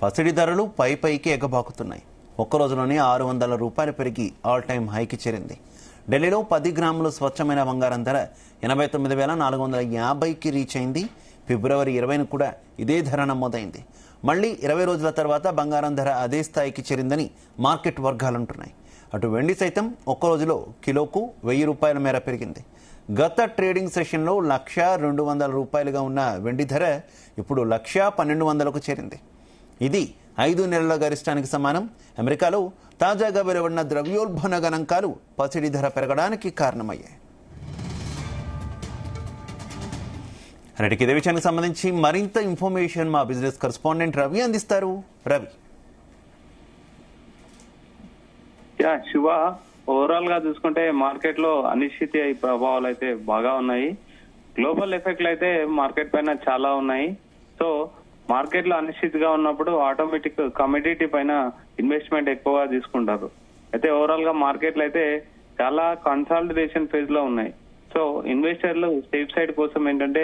పసిడి ధరలు పైకి ఎగబాకుతున్నాయి. ఒక్క రోజులోనే 600 రూపాయలు పెరిగి ఆల్ టైమ్ హైకి చేరింది. ఢిల్లీలో 10 గ్రాముల స్వచ్ఛమైన బంగారం ధర 89,450కి రీచ్ అయింది. ఫిబ్రవరి 20న కూడా ఇదే ధర నమోదైంది. మళ్లీ 20 రోజుల తర్వాత బంగారం ధర అదే స్థాయికి చేరిందని మార్కెట్ వర్గాలంటున్నాయి. అటు వెండి సైతం ఒక్క రోజులో కిలోకు 1000 రూపాయల మేర పెరిగింది. గత ట్రేడింగ్ సెషన్లో 1,200 రూపాయలుగా ఉన్న వెండి ధర ఇప్పుడు 1,1200కు చేరింది. ఇది 5 నెలల గరిష్టానికి సమానం. అమెరికాలో తాజాగా వెలువడిన ద్రవ్యోల్బణ గణాంకాలు పసిడి ధర పెరగడానికి కారణమయ్యాయి. అన్నిటికీ ఇదే విషయానికి సంబంధించి మరింత ఇన్ఫర్మేషన్ మా బిజినెస్ కరెస్పాండెంట్ రవి అందిస్తారు. రవి. శివ, ఓవరాల్ గా చూసుకుంటే మార్కెట్ లో అనిశ్చితి ప్రభావాలు అయితే బాగా ఉన్నాయి. గ్లోబల్ ఎఫెక్ట్లు అయితే మార్కెట్ పైన చాలా ఉన్నాయి. సో మార్కెట్ లో అనిశ్చితిగా ఉన్నప్పుడు ఆటోమేటిక్ కమోడిటీ పైన ఇన్వెస్ట్మెంట్ ఎక్కువగా తీసుకుంటారు. అయితే ఓవరాల్ గా మార్కెట్లు అయితే చాలా కన్సాలిడేషన్ ఫేజ్ లో ఉన్నాయి. సో ఇన్వెస్టర్లు సేఫ్ సైడ్ కోసం ఏంటంటే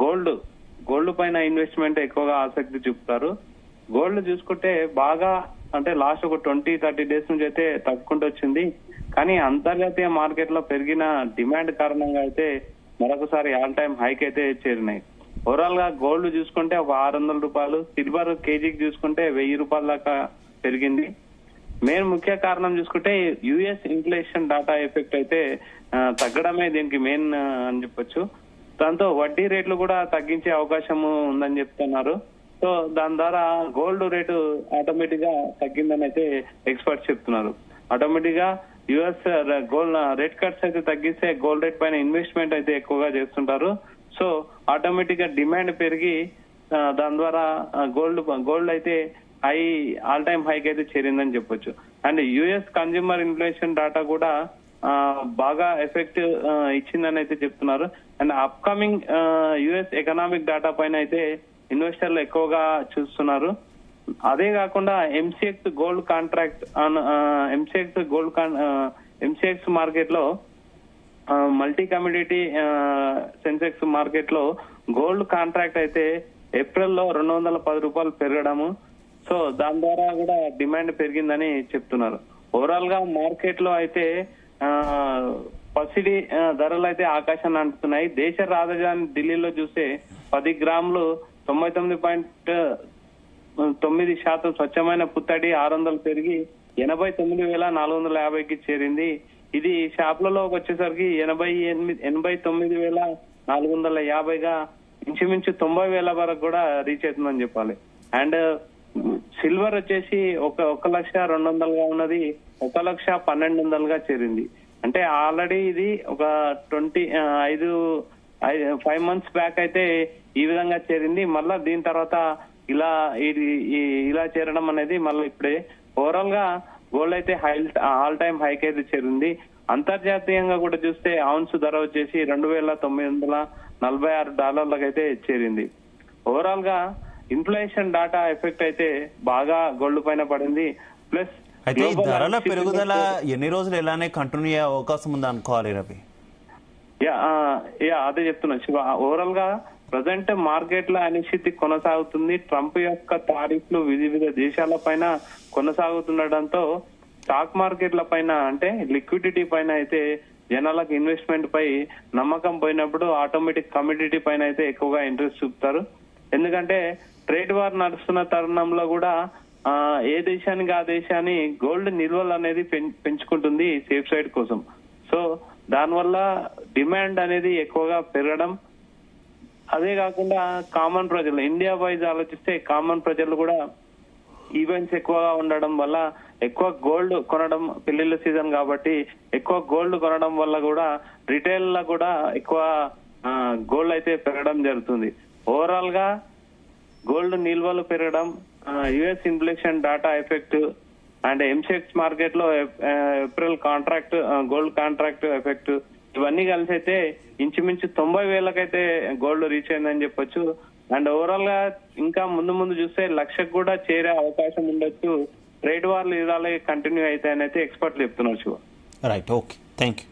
గోల్డ్ పైన ఇన్వెస్ట్మెంట్ ఎక్కువగా ఆసక్తి చూపుతారు. గోల్డ్ చూసుకుంటే బాగా అంటే లాస్ట్ ఒక 20-30 డేస్ నుంచి అయితే తగ్గుకుంటూ వచ్చింది. కానీ అంతర్జాతీయ మార్కెట్ లో పెరిగిన డిమాండ్ కారణంగా అయితే మరొకసారి ఆల్ టైమ్ హైక్ అయితే చేరినాయి. ఓవరాల్ గా గోల్డ్ చూసుకుంటే ఒక 600 రూపాయలు, సిల్వర్ కేజీకి చూసుకుంటే 1000 రూపాయల దాకా పెరిగింది. మెయిన్ ముఖ్య కారణం చూసుకుంటే యుఎస్ ఇన్ఫ్లేషన్ డాటా ఎఫెక్ట్ అయితే తగ్గడమే దీనికి మెయిన్ అని చెప్పొచ్చు. దాంతో వడ్డీ రేట్లు కూడా తగ్గించే అవకాశం ఉందని చెప్తున్నారు. సో దాని ద్వారా గోల్డ్ రేటు ఆటోమేటిక్ గా తగ్గిందని అయితే ఎక్స్పర్ట్స్ చెప్తున్నారు. ఆటోమేటిక్ గా యుఎస్ గోల్డ్ రేట్ కట్స్ అయితే తగ్గిస్తే గోల్డ్ రేట్ పైన ఇన్వెస్ట్మెంట్ అయితే ఎక్కువగా చేస్తుంటారు. సో ఆటోమేటిక్ గా డిమాండ్ పెరిగి దాని ద్వారా గోల్డ్ అయితే ఆల్ టైమ్ హైక్ అయితే చేరిందని చెప్పొచ్చు. And US consumer inflation data కూడా బాగా ఎఫెక్ట్ ఇచ్చిందని అయితే చెప్తున్నారు. And upcoming US economic data పైన అయితే ఇన్వెస్టర్లు ఎక్కువగా చూస్తున్నారు. అదే కాకుండా MCX gold contract MCX market లో మల్టీ కమ్యూడిటీ సెన్సెక్స్ మార్కెట్ లో గోల్డ్ కాంట్రాక్ట్ అయితే ఏప్రిల్లో 210 రూపాయలు పెరగడము. సో దాని ద్వారా కూడా డిమాండ్ పెరిగిందని చెప్తున్నారు. ఓవరాల్ గా మార్కెట్ లో అయితే పసిడి ధరలు అయితే ఆకాశాన్ని అంటున్నాయి. దేశ రాజధాని ఢిల్లీలో చూస్తే 10 గ్రాములు 99.9% స్వచ్ఛమైన పుత్తడి 600 పెరిగి 89,450కి చేరింది. ఇది షాపులలోకి వచ్చేసరికి 89,450గా ఇంచుమించు 90,000 వరకు కూడా రీచ్ అవుతుందని చెప్పాలి. అండ్ సిల్వర్ వచ్చేసి 1,02,000గా ఉన్నది 1,12,100గా చేరింది. అంటే ఆల్రెడీ ఇది ఒక 5 మంత్స్ బ్యాక్ అయితే ఈ విధంగా చేరింది. మళ్ళా దీని తర్వాత ఇలా చేరడం అనేది మళ్ళీ ఇప్పుడే. ఓవరాల్ గా గోల్డ్ అయితే ఆల్ టైమ్ హైక్ అయితే చేరింది. అంతర్జాతీయంగా కూడా చూస్తే ఔన్స్ ధర వచ్చేసి $2,946 అయితే చేరింది. ఓవరాల్ గా ఇన్ఫ్లేషన్ డాటా ఎఫెక్ట్ అయితే బాగా గోల్డ్ పైన పడింది. ప్లస్ అయితే ధరల పెరుగుదల ఎన్ని రోజులు ఇలానే కంటిన్యూ అయ్యే అవకాశం ఉంది అనుకోవాలి రవి? అదే చెప్తున్నా శివ. ఓవరాల్ గా ప్రజెంట్ మార్కెట్ లో అనిశ్చితి కొనసాగుతుంది. ట్రంప్ యొక్క తారీఫ్లు వివిధ దేశాల పైన కొనసాగుతుండటంతో స్టాక్ మార్కెట్ల పైన అంటే లిక్విడిటీ పైన అయితే జనాలకు ఇన్వెస్ట్మెంట్ పై నమ్మకం పోయినప్పుడు ఆటోమేటిక్ కమోడిటీ పైన అయితే ఎక్కువగా ఇంట్రెస్ట్ చూపుతారు. ఎందుకంటే ట్రేడ్ వార్ నడుస్తున్న తరుణంలో కూడా ఏ దేశానికి ఆ దేశాన్ని గోల్డ్ నిల్వలు అనేది పెంచుకుంటుంది సేఫ్ సైడ్ కోసం. సో దానివల్ల డిమాండ్ అనేది ఎక్కువగా పెరగడం. అదే కాకుండా కామన్ ప్రజలు ఇండియా వైజ్ ఆలోచిస్తే కామన్ ప్రజలు కూడా ఈవెంట్స్ ఎక్కువగా ఉండడం వల్ల ఎక్కువ గోల్డ్ కొనడం, పెళ్లిళ్ళ సీజన్ కాబట్టి ఎక్కువ గోల్డ్ కొనడం వల్ల కూడా రిటైల్ లో కూడా ఎక్కువ గోల్డ్ అయితే పెరగడం జరుగుతుంది. ఓవరాల్ గా గోల్డ్ నిల్వలు పెరగడం, US inflation data effect and MCX market లో April contract gold contract effect ఇవన్నీ కలిసి అయితే ఇంచుమించు 90,000కైతే గోల్డ్ రీచ్ అయిందని చెప్పొచ్చు. అండ్ ఓవరాల్ గా ఇంకా ముందు చూస్తే 1,00,000కు కూడా చేరే అవకాశం ఉండొచ్చు. ట్రేడ్ వార్లు ఇలాగే కంటిన్యూ అవుతాయని అయితే ఎక్స్పర్ట్లు చెప్తున్నారు. Right, okay, thank you.